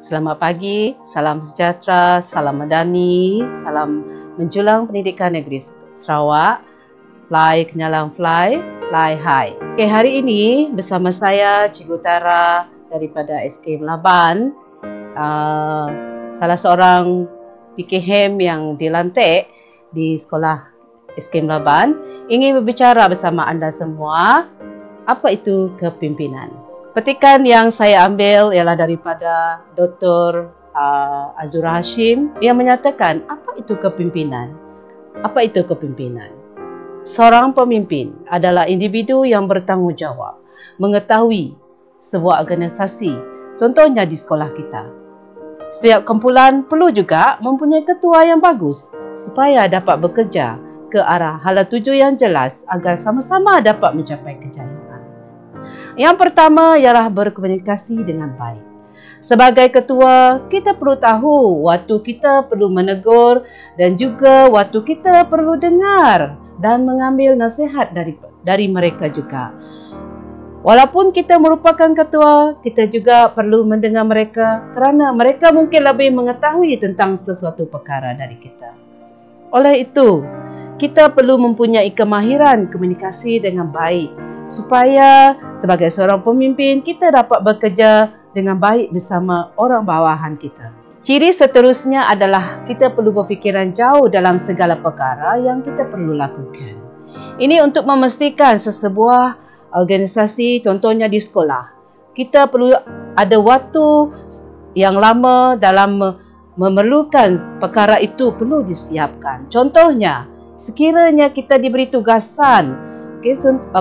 Selamat pagi, salam sejahtera, salam medani, salam menjulang pendidikan negeri Sarawak. Fly Kenyalang Fly, Fly High. Okay, hari ini bersama saya Cikgu Tara daripada SK Melaban, salah seorang PKM yang dilantik di sekolah SK Melaban, ingin berbicara bersama anda semua apa itu kepimpinan. Petikan yang saya ambil ialah daripada Dr. Azura Hashim yang menyatakan apa itu kepimpinan. Apa itu kepimpinan? Seorang pemimpin adalah individu yang bertanggungjawab, mengetahui sebuah organisasi, contohnya di sekolah kita. Setiap kumpulan perlu juga mempunyai ketua yang bagus supaya dapat bekerja ke arah hala tuju yang jelas agar sama-sama dapat mencapai kejayaan. Yang pertama ialah berkomunikasi dengan baik. Sebagai ketua, kita perlu tahu waktu kita perlu menegur dan juga waktu kita perlu dengar dan mengambil nasihat dari mereka juga. Walaupun kita merupakan ketua, kita juga perlu mendengar mereka kerana mereka mungkin lebih mengetahui tentang sesuatu perkara dari kita. Oleh itu, kita perlu mempunyai kemahiran komunikasi dengan baik supaya sebagai seorang pemimpin kita dapat bekerja dengan baik bersama orang bawahan kita. Ciri seterusnya adalah kita perlu berfikiran jauh dalam segala perkara yang kita perlu lakukan. Ini untuk memastikan sesebuah organisasi, contohnya di sekolah, kita perlu ada waktu yang lama dalam memerlukan perkara itu perlu disiapkan. Contohnya, sekiranya kita diberi tugasan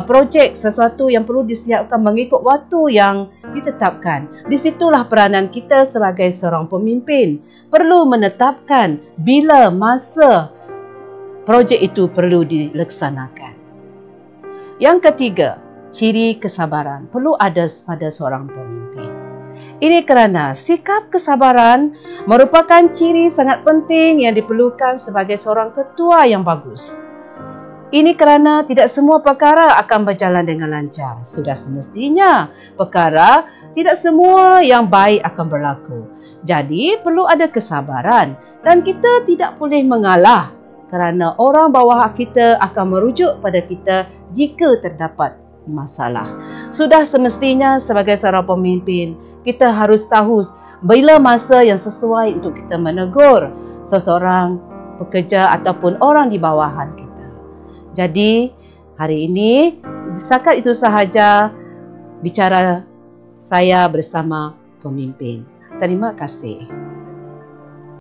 projek sesuatu yang perlu disiapkan mengikut waktu yang ditetapkan. Di situlah peranan kita sebagai seorang pemimpin perlu menetapkan bila masa projek itu perlu dilaksanakan. Yang ketiga, ciri kesabaran perlu ada pada seorang pemimpin. Ini kerana sikap kesabaran merupakan ciri sangat penting yang diperlukan sebagai seorang ketua yang bagus. Ini kerana tidak semua perkara akan berjalan dengan lancar. Sudah semestinya perkara tidak semua yang baik akan berlaku. Jadi perlu ada kesabaran dan kita tidak boleh mengalah kerana orang bawah kita akan merujuk pada kita jika terdapat masalah. Sudah semestinya sebagai seorang pemimpin kita harus tahu bila masa yang sesuai untuk kita menegur seseorang pekerja ataupun orang di bawahan kita. Jadi, hari ini setakat itu sahaja bicara saya bersama pemimpin. Terima kasih.